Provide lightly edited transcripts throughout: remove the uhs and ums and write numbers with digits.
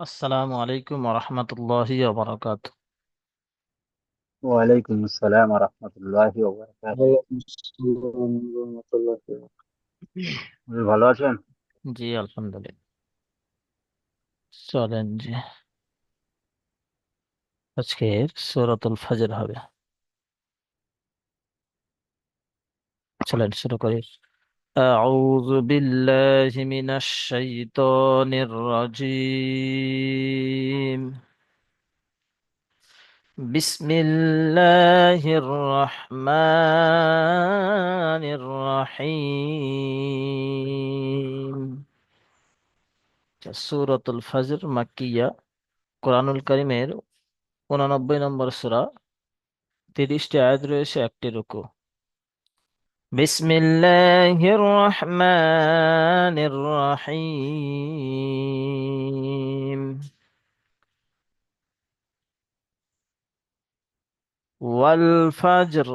আসসালামু আলাইকুম রহমতুল্লাহি বারাকাতুহু। ওয়ালাইকুম আসসালাম রহমতুল্লাহি ওয়া ওয়ালাইকুম আসসালাম রহমতুল্লাহ। ভালো আছেন? জি আলহামদুলিল্লাহ। চলেন জি, আজকে সূরাতুল ফজর হবে। চলেন শুরু করি। আউযু বিল্লাহি মিনাশ শাইতানির রাজীম। বিসমিল্লাহির রহমানির রহিম। সূরাতুল ফজর মাক্কিয়া, কোরআনুল কারীমের 89 নম্বর সূরা, 30টি আয়াত রয়েছে, একটি রুকু। বিসমিল্লাহির রহমানির রহিম। ওয়াল ফজর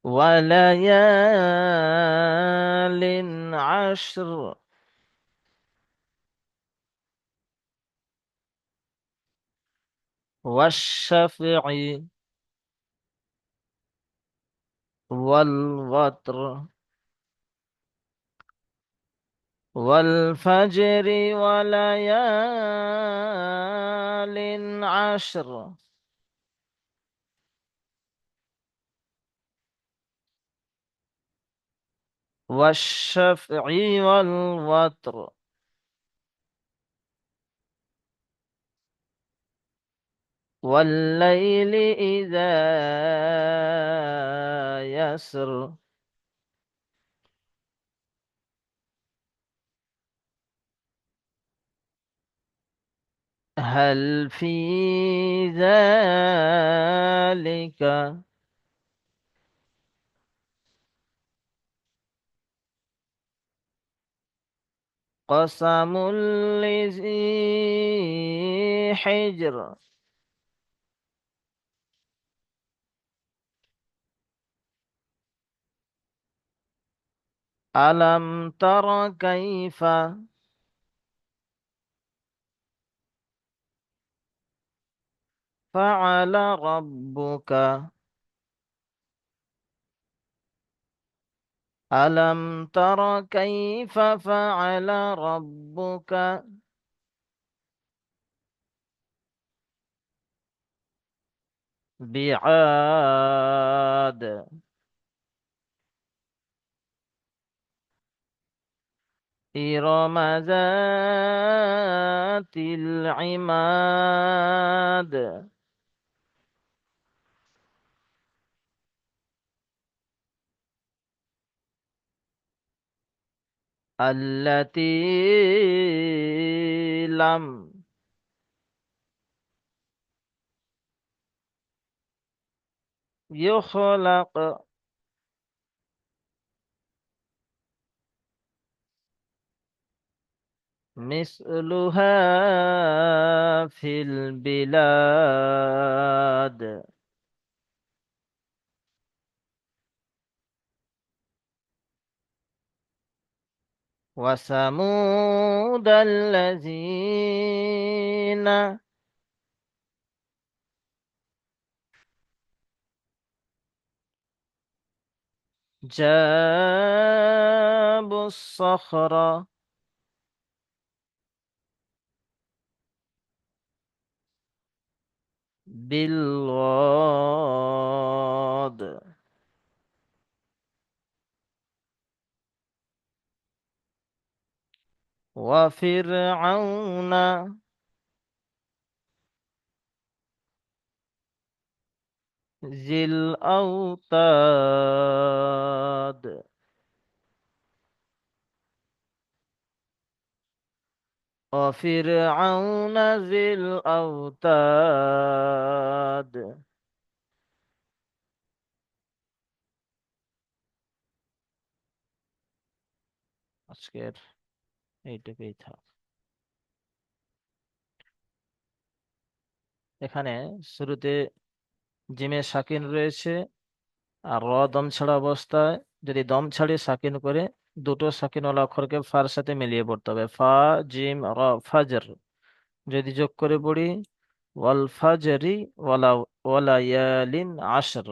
ওয়ালায়ালিন আশর ওয়াশ-শাফঈ ওয়াল ওয়াতর ওয়াল ফজরি ওয়ালায়ালিন আশর ওয়াশ-শাফঈ ওয়াল ওয়াতর والليل إذا يسر هل في ذلك قسم لذي حجر ألم تر كيف فعل ربك ألم تر كيف فعل ربك بعاد إرم ذات العماد التي لم يخلق مثلها في البلاد وثمود الذين جابوا الصخر بالواد وفرعون ذي الأوتاد وفرعون ذي الأوتاد। আজকের এইটুকুই থাক। এখানে শুরুতে জিমে সাকিন রয়েছে আর র দম ছাড়া অবস্থায় যদি দম ছাড়িয়ে সাকিন করে দুটো সাকিনওয়ালা অক্ষরকে ফার সাথে মিলিয়ে পড়তে হবে, ফা জিম র, ফাজর। যদি যোগ করে পড়ি, ওয়াল ফাজরি ওয়ালা ওয়ালায়ালিন আশর।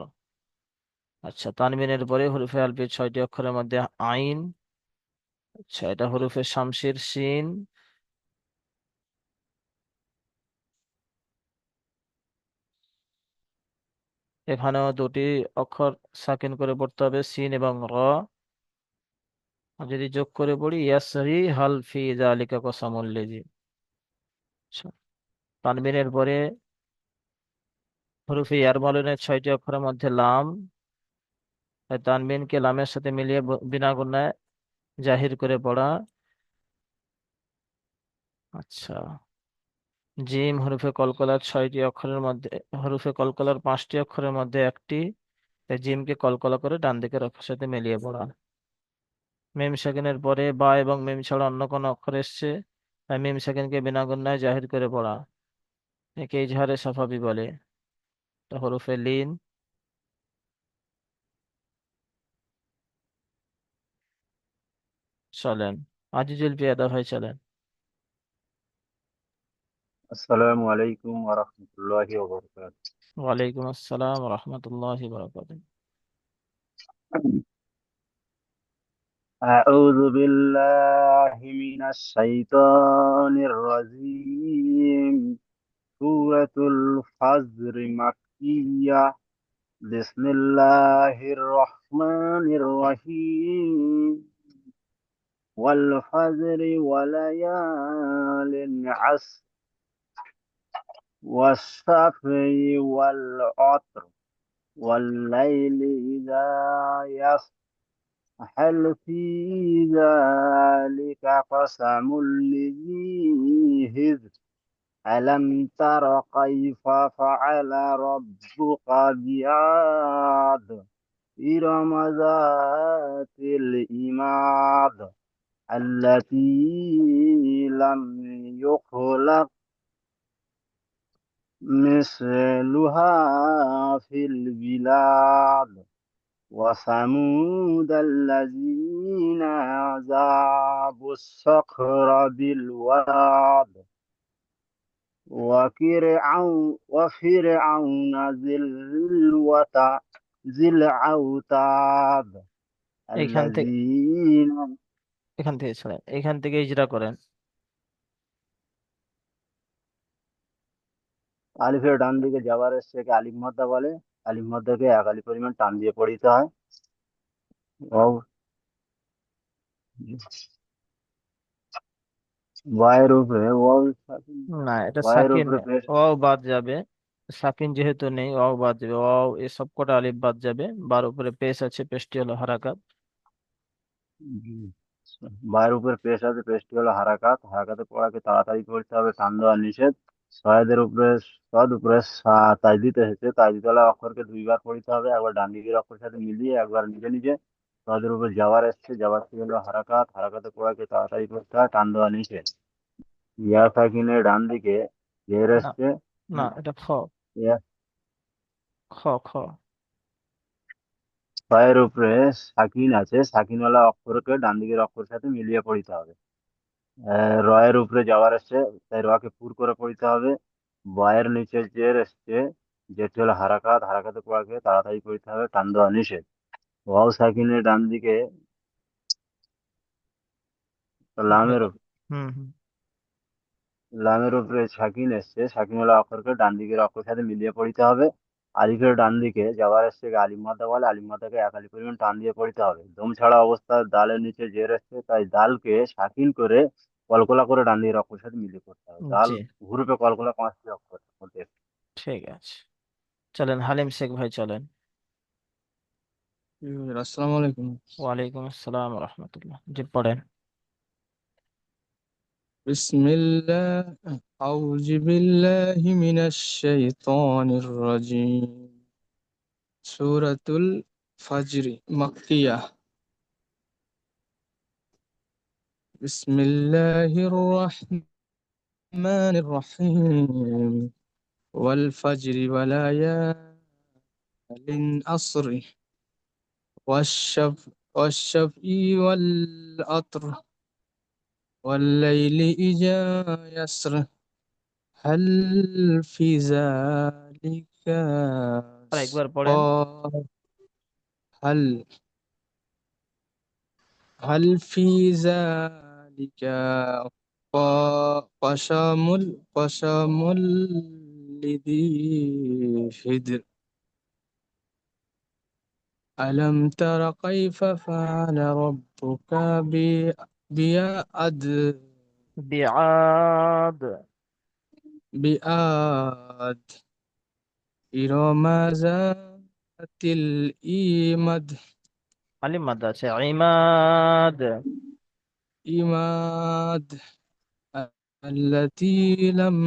আচ্ছা, তানবিনের পরে হরফে আলফের 6টি অক্ষরের মধ্যে আইন। আচ্ছা, এটা হরফে শামসির সিন। এখানেও দুটি অক্ষর সাকিন করে পড়তে হবে, সিন এবং র। আর যদি যোগ করে পড়ি, ইয়াসরি হাল ফি যালিকা কসামুল লিজি। আচ্ছা, তানবিনের পরে হরফে ইয়ারমালুনের 6টি অক্ষরের মধ্যে লাম। তাই তানবিনকে লামের সাথে মিলিয়ে বিনা গুণায় জাহির করে পড়া। আচ্ছা, জিম হরফে কলকলার 6টি অক্ষরের মধ্যে, হরফে কলকলার 5টি অক্ষরের মধ্যে একটি। তাই জিমকে কলকলা করে ডান দিকের অক্ষরের সাথে মিলিয়ে পড়া। মিম সাকিনের পরে বা এবং মিম ছাড়া অন্য কোনো অক্ষর এসছে, তাই মিম সাকিনকে বিনা গুণায় জাহির করে পড়া। একে ইজহারে সাফাবি বলে। তা হরফে লিন। চলেন, আজিজুল পিয়াদা ভাই চলেন। আসসালামু আলাইকুম ওয়া রাহমাতুল্লাহি ওয়া বারাকাতুহু। ওয়ালাইকুম আসসালাম রহমতুল্লাহি বারাকাতুহু। أعوذ بالله من الشيطان الرجيم. سورة الفجر مكية. بسم الله الرحمن الرحيم. والفجر وليال عشر والشفع والعطر والليل إذا يسر هل في ذلك قسم لذي هجر ألم تر كيف فعل ربك بعاد إرم ذات العماد التي لم يخلق مثلها في البلاد وثمود الذين جابوا الصخر بالواد وفرعون ذي الأوتاد এখান থেকে الذين এখান থেকে ছড়েন, এখান থেকে ইজরা করেন। আলিফের ডান দিকে যাবার এসছে একে আলিফ মাদ্দা বলে। আলিফ মাদ্দাকে এক আলিফ পরিমাণ টান দিয়ে পড়িতে হয়। ওয়াও ওয়াইয়ের উপরে ওয়াও না, এটা ওয়াইয়ের সাকিন, উপরে পেশ। ওয়াও বাদ যাবে। সাকিন যেহেতু নেই, ওয়াও বাদ যাবে, ওয়াও এ সব কটা আলিফ বাদ যাবে। বার উপরে পেশ আছে, পেশটি হলো হারাকাত। বায়ের উপর পেশ আছে, পেশটি হলো হারাকাত। হারাকাতে পড়াকে তাড়াতাড়ি করতে হবে, টান দেওয়া নিষেধ। সয়েদের উপরে সদ উপরে তাজদিদ এসেছে, তাজদিদ ওয়ালা অক্ষরকে দুইবার পড়িতে হবে, একবার ডান দিকের অক্ষরের সাথে মিলিয়ে, একবার নিজে নিজে। সদের উপর যাওয়ার এসছে, যাওয়ারটি হলো হারাকাত। হারাকাতে পড়াকে তাড়াতাড়ি করতে হয়, টান দেওয়া নিষেধ। ইয়া সাকিনের ডান দিকে জের না, এসছে। না, এটা খ, ইয়া খ, খ। ছয়ের উপরে সাকিন আছে, সাকিনওয়ালা অক্ষরকে ডান দিকের অক্ষরের সাথে মিলিয়ে পড়িতে হবে। রয়ের উপরে যাওয়ার এসছে, তাই রকে পুর করে পড়িতে হবে। বয়ের নিচে জের এসছে, যেটি হলো হারাকাত। হারাকাতে পড়াকে তাড়াতাড়ি পড়িতে হবে, টান দেওয়া নিষেধ। ওয়াও সাকিনের ডান দিকে লামের উপ- হুম, হুম। লামের উপরে সাকিন এসছে, সাকিনওয়ালা অক্ষরকে ডান দিকের অক্ষরের সাথে মিলিয়ে পড়িতে হবে। আলিফের ডান দিকে যাওয়ার এসছে আলিফ মাদ্দা বলে, আলিফ মাদ্দাকে এক আলিফ পরিমাণ টান দিয়ে পড়িতে হবে। দম ছাড়া অবস্থায় দালের নিচে জের এসছে, তাই দালকে সাকিন করে কলকলা করে ডান দিকের অক্ষরের সাথে মিলিয়ে পড়তে হবে। দাল জি, হুরুফে কলকলা 5টি অক্ষর মধ্যে। ঠিক আছে। চলেন, হালিম শেখ ভাই চলেন। আসসালামু আলাইকুম। ওয়ালাইকুম আসসালাম রহমতুল্লাহ। জি, পড়েন। বিসমিল্লাহ আউযু বিল্লাহি মিনাশ শাইতানির রাজিম। সূরাতুল ফাজর মাক্কিয়াহ। বিসমিল্লাহির রহমানির রহিম। ওয়াল ফাজরি ওয়া লায়ালিন আসর والشفع والأطر والليل إذا يسر هل في ذلك আরেকবার পড়েন। قال هل هل في ذلك قسم لذي حجر ألم تر كيف فعل ربك بِعَادٍ বিআদ। بِعَادٍ إِرَمَ ذَاتِ الْعِمَادِ আলিম মাদ্দা আছে, ইমাদ। إِمَادٍ التي لم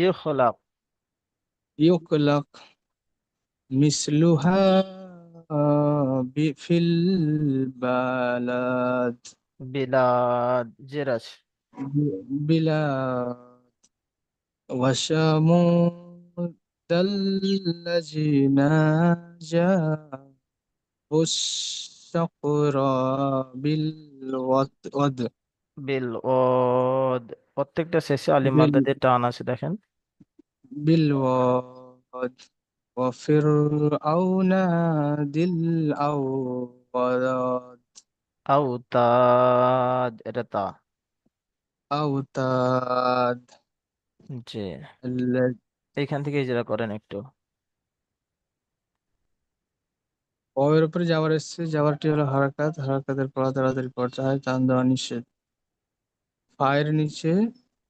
ইখলাক। يخلق مثلها في البلاد বিলাদ জের আছে। بلاد وثمود الذين جابوا الصخر بالواد বিল ওদ। প্রত্যেকটা শেষে আলিম মাদ্দা بال দিয়ে টান আছে দেখেন। بالواد وفرعون ذي الأوتاد আউতাদ, এটা তা। أوتاد জি, الذي এইখান থেকে ইজরা করেন একটু। ওর উপরে যাওয়ার এসছে, যাওয়ারটি হলো হারাকাত, হারাকাতের পড়া তাড়াতাড়ি পড়তে হয়, টান দেওয়া নিষেধ। ফায়ের নিচে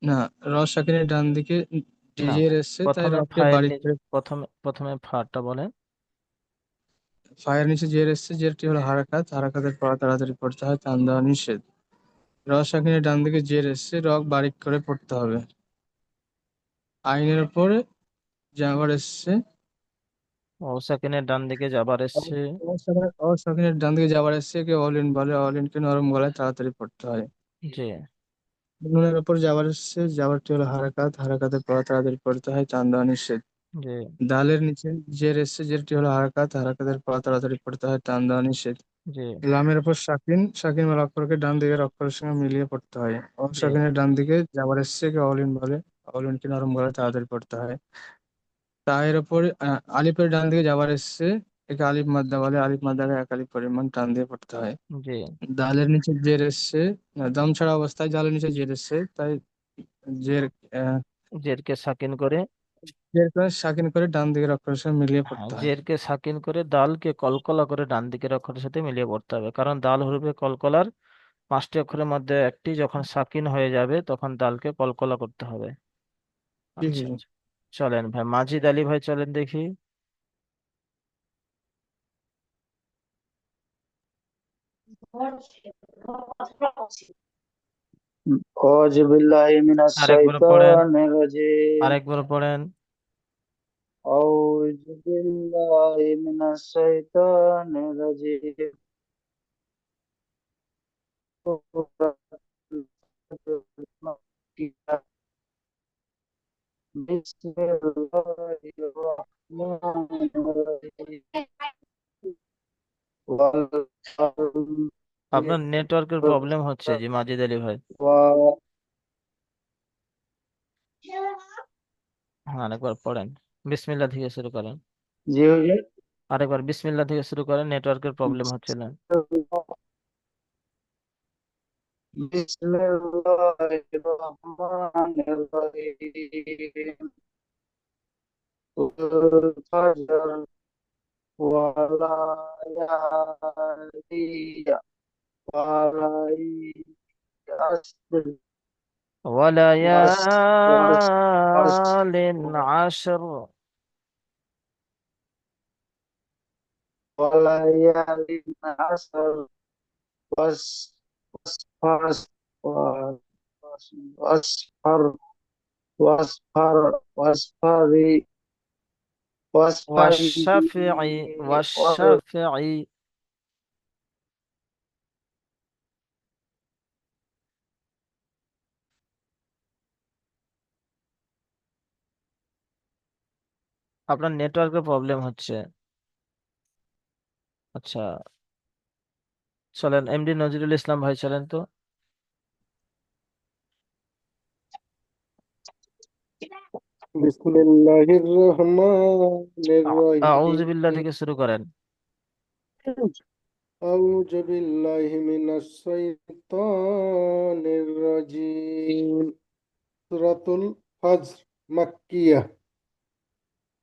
না, র সাকিনের ডান দিকে না, জের এসছে, তাই প্রথমে রকে ফাইল বারিক করে। প্রথমে প্রথমে ফাটা বলেন। ফায়ের নিচে জের এসছে, জেরটি হলো হারাকাত, হারাকাতের পড়া তাড়াতাড়ি পড়তে হয়, টান দেওয়া নিষেধ। র সাকিনের ডান দিকে জের এসছে, রক বারিক করে পড়তে হবে। আইনের উপরে যাওয়ার এসছে, ও সেকেন্ডের ডান দিকে যাবার এসছে। ও সাকিনের ডান দিকে যাওয়ার এসছে, কে অলিন বলে, অলিনকে নরম গলায় তাড়াতাড়ি পড়তে হয়। জি নুনের উপর যাওয়ার এসছে, যাওয়ারটি হলো হারাকাত, হারাকাতের পড়া তাড়াতাড়ি পড়তে হয়, টান দেওয়া নিষেধ। জি দালের নিচে জের এসছে, জেরটি হলো হারাকাত, হারাকাতের পড়া তাড়াতাড়ি পড়তে হয়, টান দেওয়া নিষেধ। জি লামের উপর সাকিন, সাকিন মাল অক্ষরকে ডান দিকের অক্ষরের সঙ্গে মিলিয়ে পড়তে হয়। অ জি সাকিনের ডান দিকে যাবার এসছে, কে অলিন বলে, অলিনকে নরম গলায় তাড়াতাড়ি পড়তে হয়। তায়ের উপর আলিফের ডান দিকে যাবার এসছে, একে আলিফ মাদ্দা বলে, আলিফ মাদ্দাকে এক আলিফ পরিমাণ টান দিয়ে পড়তে হয়। জি দালের নিচে জের এসছে, দম ছাড়া অবস্থায় দালের নিচে জের এসছে, তাই জের আহ, জেরকে সাকিন করে। জের করে সাকিন করে ডান দিকের অক্ষরের সঙ্গে মিলিয়ে হ্যাঁ, পড়তে হয়। জেরকে সাকিন করে দালকে কলকলা করে ডান দিকের অক্ষরের সাথে মিলিয়ে পড়তে হবে, কারণ দাল হরফে কলকলার পাঁচটি অক্ষরের মধ্যে একটি যখন সাকিন হয়ে যাবে তখন দালকে কলকলা করতে হবে। জি আচ্ছা হুজুর। আচ্ছা, চলেন ভাই মাজিদ আলী ভাই, চলেন দেখি। أعوذ بالله من আরেকবার পড়েন, الشيطان الرجيم আরেকবার পড়েন। أعوذ بالله من الشيطان الرجيم بسم الله الرحمن الرحيم والقلم আপনার নেটওয়ার্কের প্রবলেম হচ্ছে জি মাজিদ আলী ভাই। و হ্যাঁ, আরেকবার পড়েন, বিসমিল্লাহ থেকে শুরু করেন। জি হুজুর। আরেকবার বিসমিল্লাহ থেকে শুরু করেন, নেটওয়ার্কের প্রবলেম হচ্ছিল। بسم الله الرحمن الرحيم والفجر وليالي وليالي عشر وس وليال عشر. وليالي عشر وس وس واصفر واصفر واصفر واصفر والشفع والشفع. আপনার নেটওয়ার্কের প্রবলেম হচ্ছে। আচ্ছা, চলেন এমডি নজরুল ইসলাম ভাই, চলেন তো। বিসমিল্লাহির রহমানির আউযু বিল্লাহ রহিম। থেকে শুরু করেন। আউযু বিল্লাহি মিনাশ শাইতানির রাজিম। সূরাতুল ফজর মাক্কিয়াহ।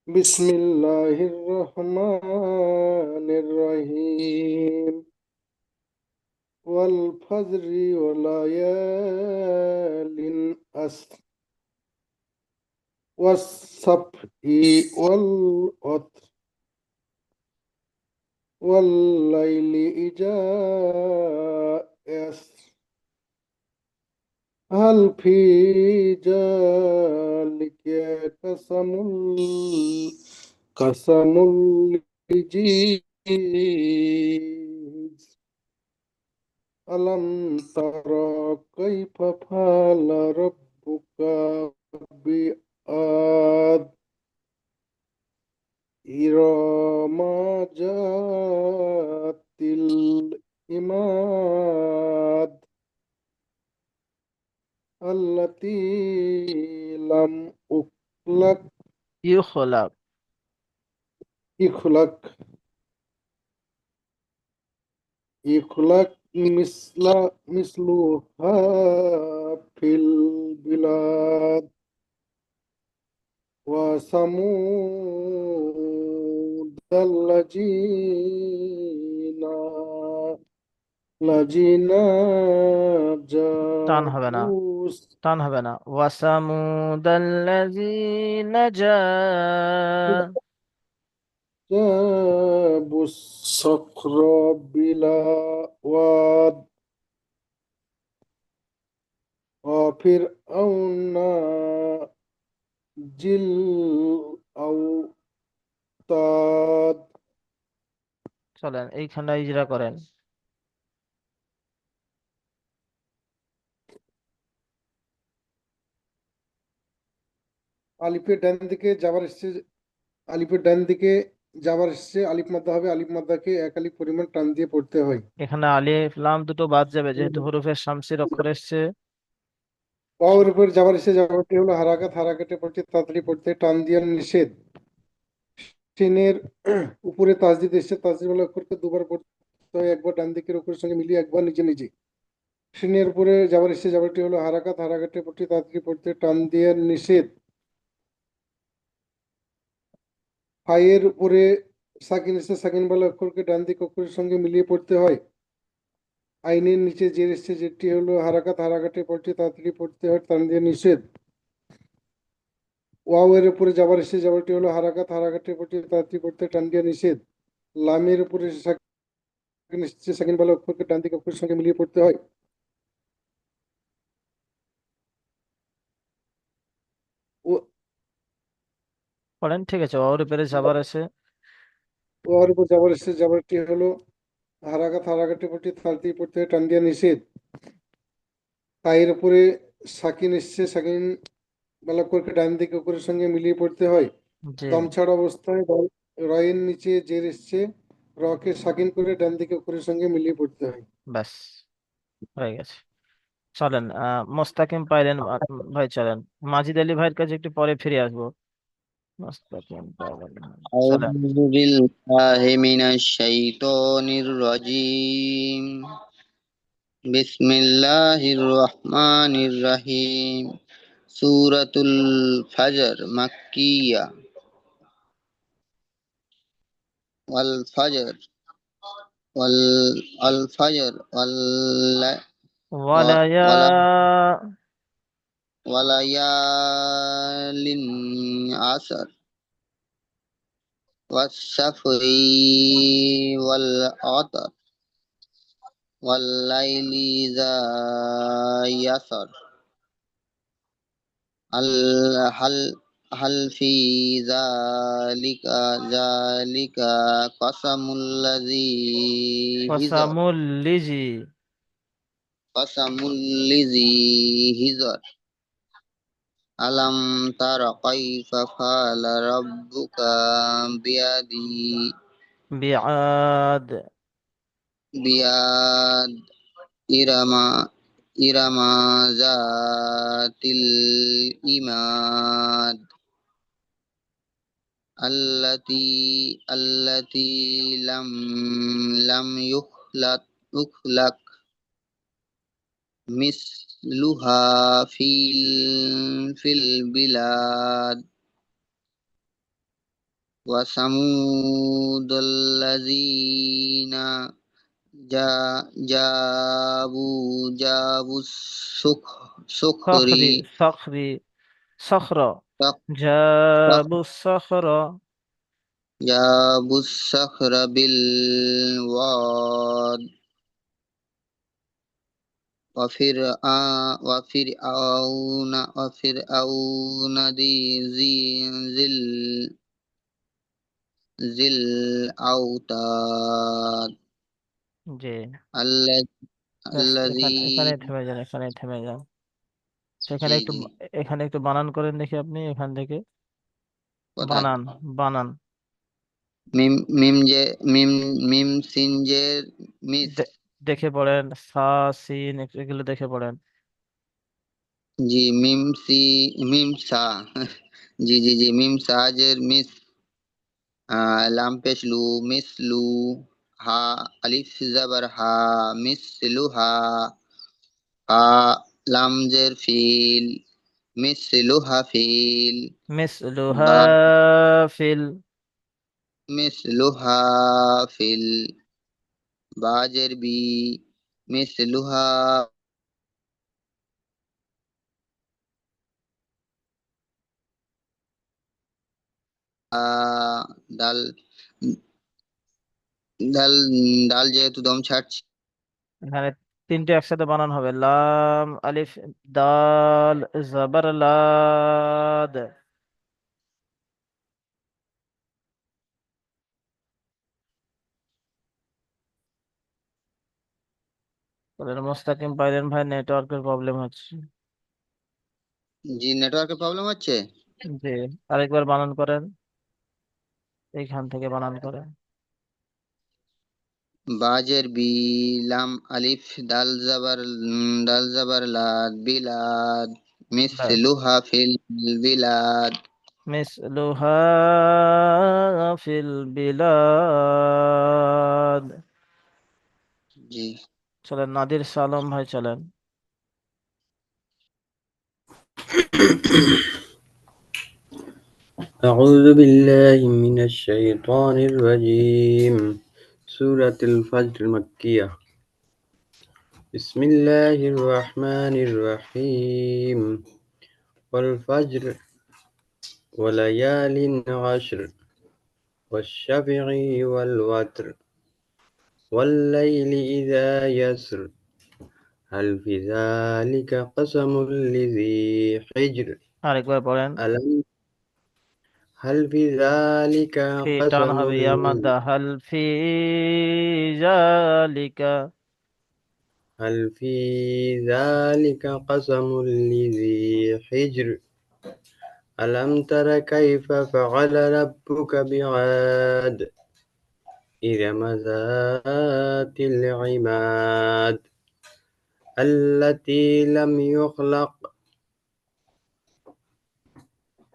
বিসমিল্লাহির রহমানির রহিম। ওয়াল ফজরি ওয়া লায়ালিন আশর ওয়াস সাফহি ওয়াল ওয়াতর والليل إذا يسر هل في ذلك قسم قسم للجيز ألم تر كيف فعل ربك بآد إرم ذات العماد التي لم أخلق ইউখলাক। يخلق يخلق مثلها في البلاد وثمود الذين টান হবে না, جابوا টান হবে না। ওয়াসামুদাল্লাযীনা جابوا الصخر بالواد وفرعون ذي الأوتاد চলেন এইখানটা ইজরা করেন। আলিফের ডান দিকে যাবার এসছে, আলিফের ডান দিকে যাবার এসছে আলিফ মাদ্দা হবে, আলিফ মাদ্দাকে এক আলিফ পরিমাণ টান দিয়ে পড়তে হয়। এখানে আলিফ লাম দুটো বাদ যাবে যেহেতু হরফে শামসির অক্ষর এসছে। ওয়াওর উপর যাবার এসছে, যাবারটি হলো হারাকাত, হারাকাটে পড়তে তাড়াতাড়ি পড়তে টান দিয়ে নিষেধ। সিনের উপরে তাসদিদ এসছে, তাসদিদ ওয়ালা অক্ষরকে দুবার পড়তে হয়, একবার ডান দিকের অক্ষরের সঙ্গে মিলিয়ে, একবার নিজে নিজে। সিনের উপরে যাবার এসছে, যাবারটি হলো হারাকাত, হারাকাটে পড়তে তাড়াতাড়ি পড়তে টান দিয়ে নিষেধ। ফাইয়ের উপরে সাকিন এসছে, সাকিন ওয়ালা অক্ষরকে ডান দিক অক্ষরের সঙ্গে মিলিয়ে পড়তে হয়। আইনের নিচে জের এসছে, যেটি হলো হারাকাত, হারাকাটে পড়তে তাড়াতাড়ি পড়তে হয়, টান দিয়ে নিষেধ। ওয়াও এর উপরে যাবার এসছে, যাবারটি হলো হারাকাত, হারাকাটে পড়তে তাড়াতাড়ি পড়তে টান দিয়ে নিষেধ। লামের উপরে সাকিন এসছে, সাকিন ওয়ালা অক্ষরকে ডান দিক অক্ষরের সঙ্গে মিলিয়ে পড়তে হয়। ও পড়েন, ঠিক আছে। ওর উপরে যাবার আছে। ওয়ার উপর যাবার এসছে, যাবারটি হলো হারাকাত, হারাকাটে পড়তে তাড়াতাড়ি পড়তে হয়, টান দিয়ে নিষেধ। তাইয়ের উপরে সাকিন এসছে, সাকিন ওয়ালা অক্ষরকে ডান দিক অক্ষরের সঙ্গে মিলিয়ে পড়তে হয়। জি, দম ছাড়া অবস্থায় রয়ের নিচে জের এসছে, রকে সাকিন করে ডান দিকে অক্ষরের সঙ্গে মিলিয়ে পড়তে হয়। ব্যাস হয়ে গেছে। চলেন মোস্তাকিম পাইলেন ভাই, চলেন। মাজিদ আলী ভাইয়ের কাছে একটু পরে ফিরে আসবো। মোস্তাকিম পাইলেন, أعوذ চলেন। بالله من الشيطان الرجيم. بسم الله الرحمن الرحيم. سورة الفجر مكية. والفجر والفجر ওয়ালায়া وليال عشر والشفع والعطر والليل إذا يسر هل هل في ذلك قسم কসামুল লিজি। قسم الذي هزر ألم تر كيف فعل ربك بيده বিআদ। বিয়াদ ইরামা ইরামা জাতিল ইমাদ আল্লাতি আল্লাতি লাম লাম ইউখলাক মিসলুহা ফিল বিলাদ ওয়া সামুদাল্লাযিনা জা জাবু জাবু সুখ সুখরি সখরি সখরি সখর। সখ- সখ- জাবু সখর। জাবু সখরা বিল ওয়াদ وفرعون ذي الأوتاد জি, الذي ব্যাস الذي এখানে থেমে যান, এখানে থেমে যান। সেখানে জি একটু, জি এখানে একটু বানান করেন দেখি আপনি এখান থেকে। কোথায় বানান, বানান। মিম মিম যে মিম মিম সিন যে মিস দেখে পড়েন, সা সিন এগুলো দেখে পড়েন। জি মিম সা জি জি জি মিম সাজের মিস লাম পেশ লু মিস লু হা আলিফ জাবার হা মিস লু হা হা লাম জের ফিল মিস লু হা ফিল মিসলুহা বা ফিল। মিস লু হা ফিল বাজের বি মিস লু হা দাল দাল দাল যেহেতু দম ছাড়ছি এখানে তিনটে একসাথে বানান হবে, লাম আলিফ দাল জাবার লাদ। বলেন মোস্তাকিম পাইলেন ভাই, নেটওয়ার্কের প্রবলেম হচ্ছে। জি নেটওয়ার্কের প্রবলেম হচ্ছে জি, আরেকবার বানান করেন, এইখান থেকে বানান করেন। বাজের বি লাম আলিফ দাল জাবার লাদ বিলাদ ব্যাস, মিসলুহা ফিল বিলাদ মিসলুহা ফিল বিলাদ। জি চলেন নাদির সালাম ভাই, চলেন। أعوذ بالله من الشيطان الرجيم سورة الفجر مكية بسم الله الرحمن الرحيم والفجر وليال عشر والشفع والوتر والليل إذا يسر هل في ذلك قسم لذي حجر আরেকবার পড়েন। ألم هل في ذلك ফি টান قسم হবে, ইয়ামাদা হাল ফি জালিকা। هل في ذلك قسم لذي حجر ألم تر كيف فعل ربك بعاد إرم ذات العماد التي لم يخلق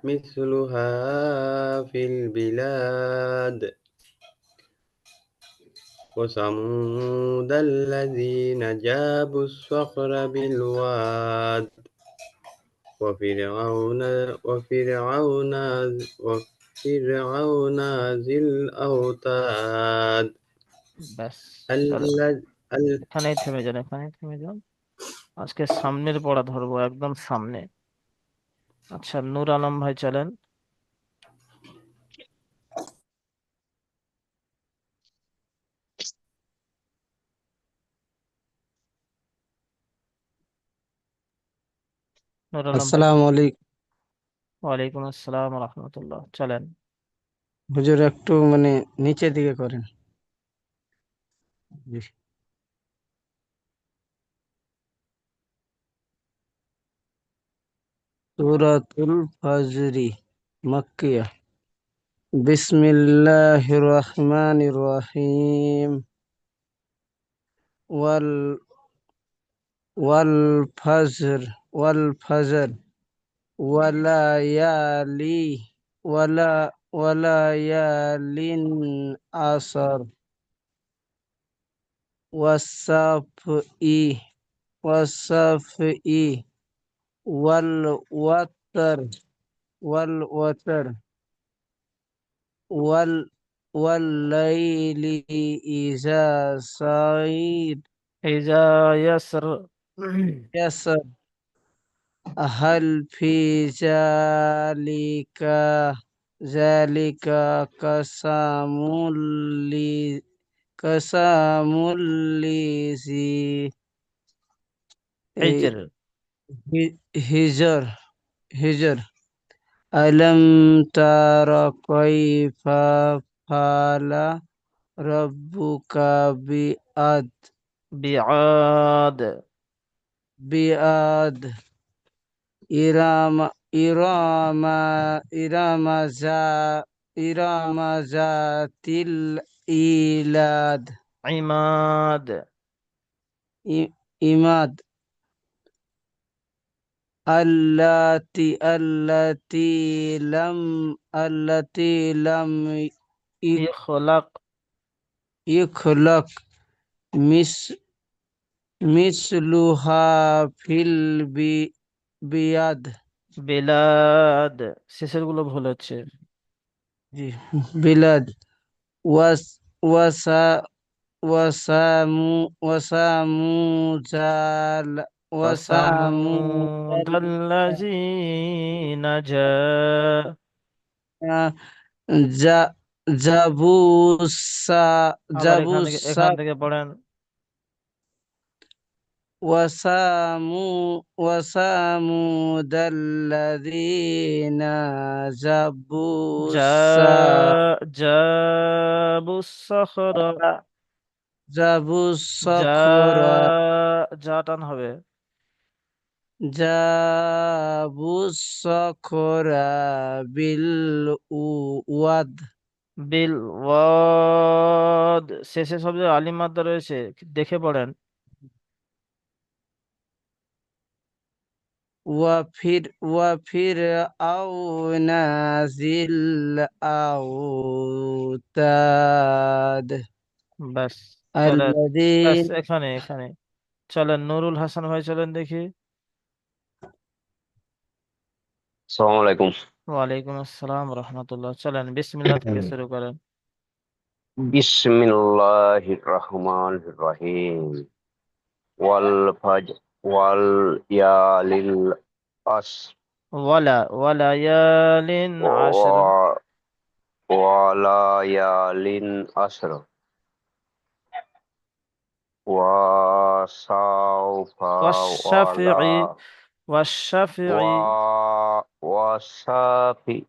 مثلها في البلاد وثمود الذين جابوا الصخر بالواد وفرعون وفرعون ذي الأوتاد ব্যাস, চলেন الذي এখানেই থেমে যান, এখানেই থেমে যান। আজকে সামনের পড়া ধরবো, একদম সামনে। আচ্ছা, নূর আলম ভাই চলেন। নূর আলম ভাই, আসসালামু আলাইকুম। ওয়ালাইকুম আসসালাম রহমতুল্লাহ, চলেন। হুজুর একটু মানে নিচের দিকে করেন। জি। সূরাতুল ফাজরি মাক্কিয়া। বিসমিল্লাহির রহমানির রহিম ওয়াল ওয়াল ফজর ওয়াল ফজর ওয়ালায়ালি ওয়ালা ওয়ালায়ালিন আসর ওয়াসাফি ওয়াসাফি ওয়াল ওয়াতর ওয়াল ওয়াতর ওয়াল ওয়াল্লাইলি ইজা সাইর ইজা ইয়াসর ইয়াসর هل في ذلك قسم قسم لذي হিজর هجر هجر ألم تر كيف فعل ربك বিআদ بِعَادٍ إِرَمَ إِرَمَ إِرَمَ إِرَمَ ذات العماد ইমাদ إماد التي لم ইখলাক يخلق مس- مثلها في البلاد বিলাদ, শেষের গুলো ভুল হচ্ছে। জি بلاد ওয়াস ওয়াসা وثموذ وثمود ওয়াসামুদাল্লাযীনা جا- আবার جابوس এখান থেকে পড়েন। وثمود الذين جابوا জা জাবুস সখরা, যা الصخر যা টান হবে। جابوا الصخر بالواد বিল ওয়াদ, শেষে শব্দে আলিম মাদ্দা রয়েছে, দেখে পড়েন। وفرعون ذي الأوتاد ব্যাস চলেন, ব্যাস الذين এখানে চলেন। নুরুল হাসান ভাই চলেন দেখি। আসসালামু আলাইকুম। ওয়ালাইকুম আসসালাম রহমতুল্লাহ। চলেন বিসমিল্লাহ থেকে শুরু করেন। বিসমিল্লাহির রহমানির রহিম। ওয়াল ফাজর ওয়াল ইয়ালিল আশর ওয়ালায়ালিন আশর ওয়ালায়ালিন আশর ওয়াসাউফা ওয়াশাফিঈ ওয়াশাফিঈ ওয়াসাফি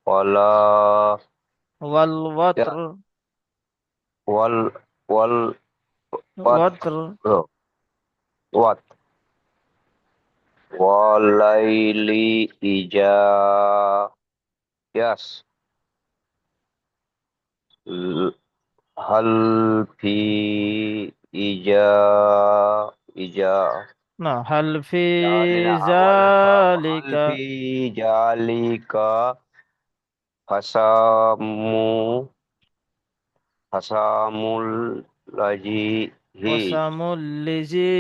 ওয়ালা ওয়াল ওয়াতর ওয়াল ওয়াল ওয়াতর ওয়াত ওয়ালাইলি ইজা ইয়াস হাল ফি ইজা ইজা না, হাল ফি জালিনা হাল জালিকা ফি জালিকা হাসামু হাসামুল লাজিহি ওয়াসামুল্লিজি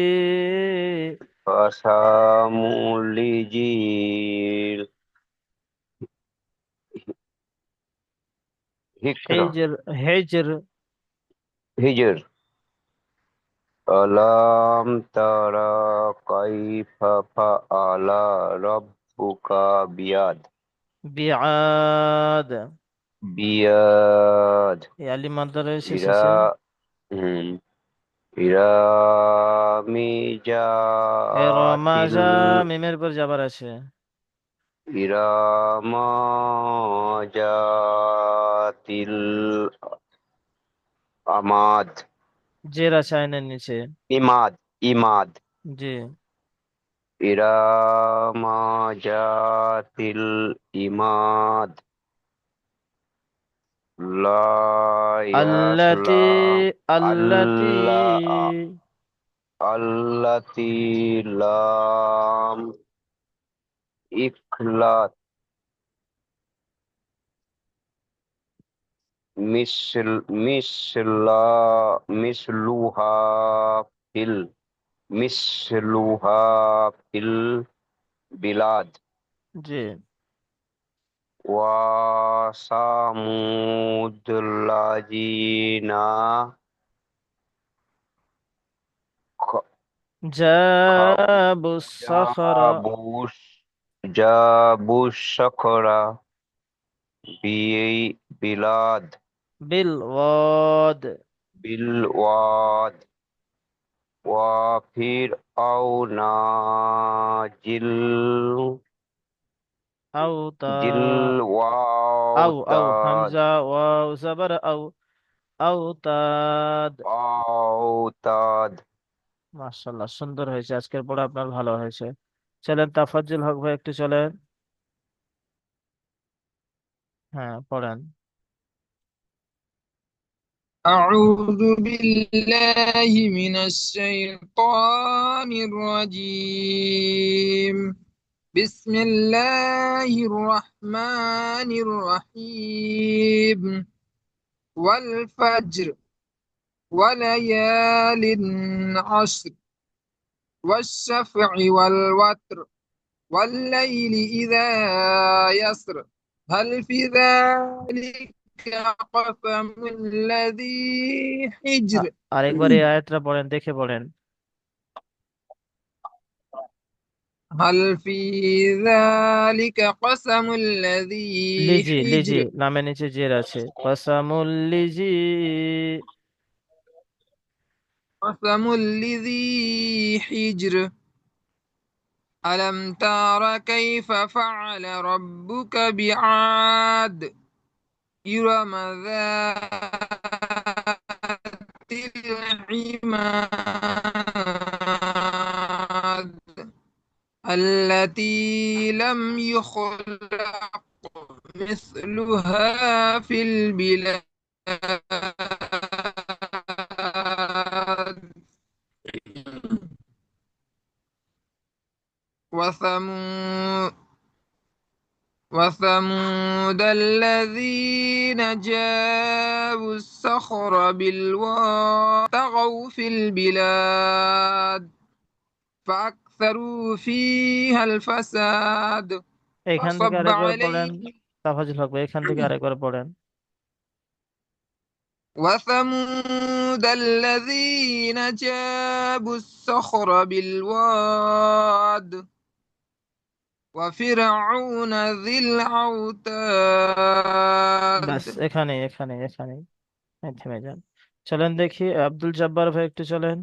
হাসামুলিজিল হিকরা হিজর হিজর হিজর আলাম তারা কাইফা ফাআলা রাব্বুকা বিআদ, বিয়াদ এই আলিম মাদ্দা রয়েছে ইরা শেষে। হুম ইরামি রমাজা, মিমের পর যাবার আছে। ইরামা জাতিল আমাদ জের আছে আইনের নিচে। ইমাদ ইমাদ জি, ইরামা জাতিল ইমাদ لا التي يصلى التي التي لام إكلات مثلها في مثلها في البلاد জি। وثمود الذين جابوا الصخرة جابوا جابوا الشكر بلاد بالواد بالواد وفرعون أوتا جل أو وأوتاد হামজা ওয়াও জাবার আওতাদ। أوتاد মাশাআল্লাহ, সুন্দর হয়েছে, আজকের পড়া আপনার ভালো হয়েছে। চলেন তাফাজ্জুল হক ভাই একটু চলেন। হ্যাঁ পড়েন। أعوذ بالله من الشيطان الرجيم. بسم الله الرحمن الرحيم. والفجر وليال عشر والشفع والوتر والليل إذا يسر هل في ذلك قسم الذي حجر আরেকবার এই আয়াতটা পড়েন, দেখে পড়েন। هل في ذلك قسم الذي লিজি লিজি, حجر নামের নিচে জের আছে। কসামুল লিজি। قسم الذي حجر ألم تر كيف فعل ربك بعاد إرم ذات العماد التي لم يخلق مثلها في البلاد وثمود وثمود الذين جابوا الصخر بالواد طغوا في البلاد فأكثروا فيها الفساد এখান থেকে فصب আরেকবার পড়েন। عليهم তাফাজ্জুল হক ভাই এখান থেকে আরেকবার পড়েন। وثمود الذين جابوا الصخر بالواد وفرعون ذي ব্যাস, الأوتاد এখানে এখানে এখানে থেমে যান। চলেন দেখি আব্দুল জব্বার ভাই একটু চলেন।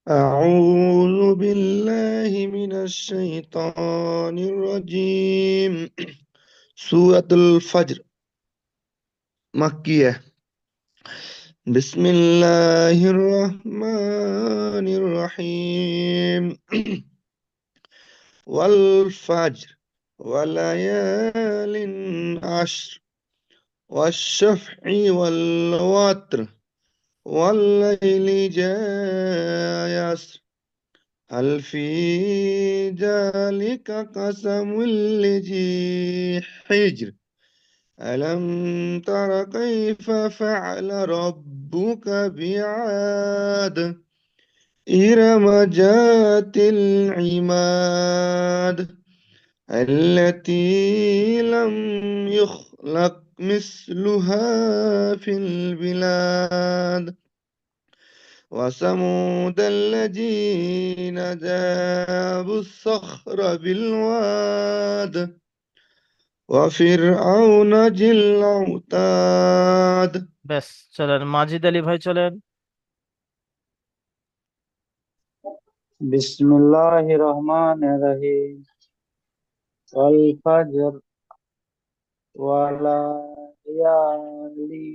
أعوذ بالله من الشيطان الرجيم. سورة الفجر مكية. بسم الله الرحمن الرحيم. والفجر وليال عشر والشفع والوتر والليل يسر هل في ذلك قسم لذي حجر ألم تر كيف فعل ربك بعاد إرم ذات العماد التي لم يخلق مثلها في البلاد وثمود الذين جابوا الصخر بالواد وفرعون ذي الأوتاد. ব্যাস, চলেন মাজিদ আলী ভাই চলেন। বিসমিল্লাহির রহমানির রহিম ওয়াল ফাজর ওয়ালায়ালি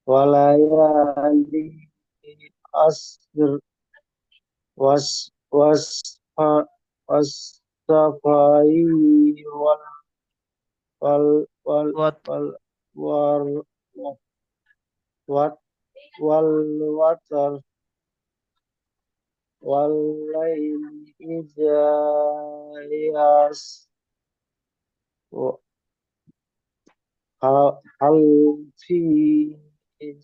ওয়ালায়ালি আসর ওয়াস ওয়াস ওয়াস সাফাই ওয়াল ওয়াল ওয়াল ওয়াত ওয়াল ওয়ার ওয়াট ওয়াল ওয়াটার ওয়াল লাইলি ইযা ইয়াস হাল ফি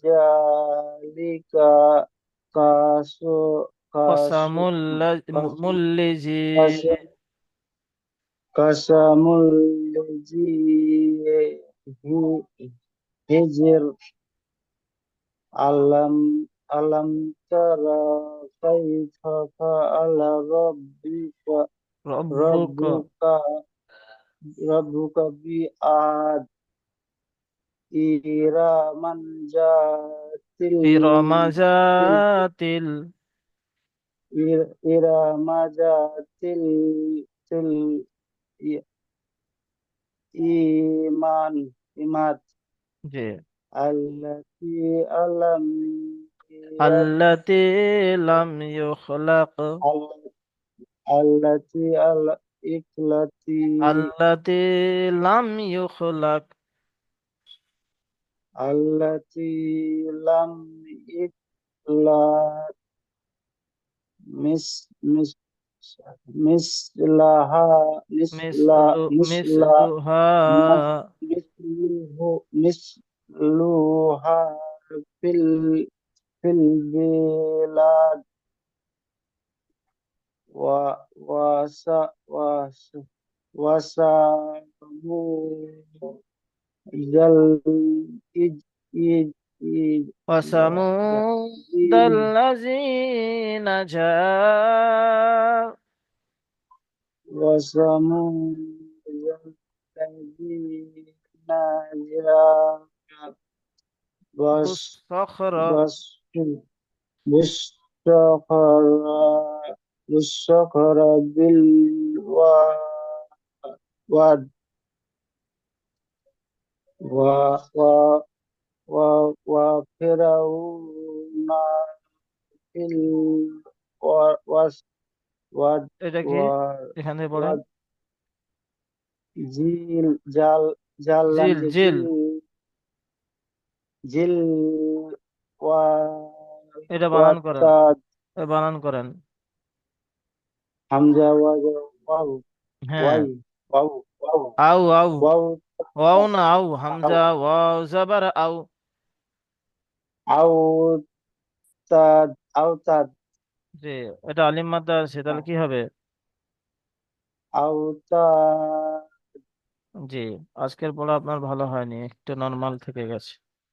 যালিকা কাসু কাসু কাসু মুল্লিজি কাসু কাসামুল জি হিজর আলম আলম তারা কাইফা ফাআলা রব্বুক রাব্বুকা রাব্বুকা বিআদ ইরামান জাতিল ইরমাজাতিল ইরামা জাতিল তিল ই- ইমান ইমাদ জি আল্লাতি আলাম আল্লাতি লাম ইউখলাক আল্লাতি ইকলাতি আল্লাতি লাম ইউখলাক আল্লাতি লাম ইকলাত মিস মিস মিসলাহা মিসলা মিসলা মিসলুহা মিসলুহু মিসলুহা ফিল ফিল বিলাদ ওয়া ওয়াসা ওয়াসা ওয়াসাবু জাল ইজ ইজ ইজ وثمود ইজ الذين جاءوا وثمود الذين جاءوا بس بالصخر بس بالصخر بالصخر بالواد و و و وفرعون في الواد এটা কি এখানে পড়েন واد জিল জাল জাল লাম জিল যে জিল জিল জিল ওয়া এটা বানান করেন ওয়াতাদ বানান করেন হামজা ওয়াও হ্যাঁ ওয়াই ওয়াও ওয়াও আউ আউ ওয়াও ওয়াও না আউ আও হামজা ওয়াও জাবার আউ আও তাদ আওতাদ জি এটা আলিম মাদ্দা আছে তাহলে কি হবে আওতাদ জি আজকের পড়া আপনার ভালো হয়নি একটু নরমাল থেকে গেছে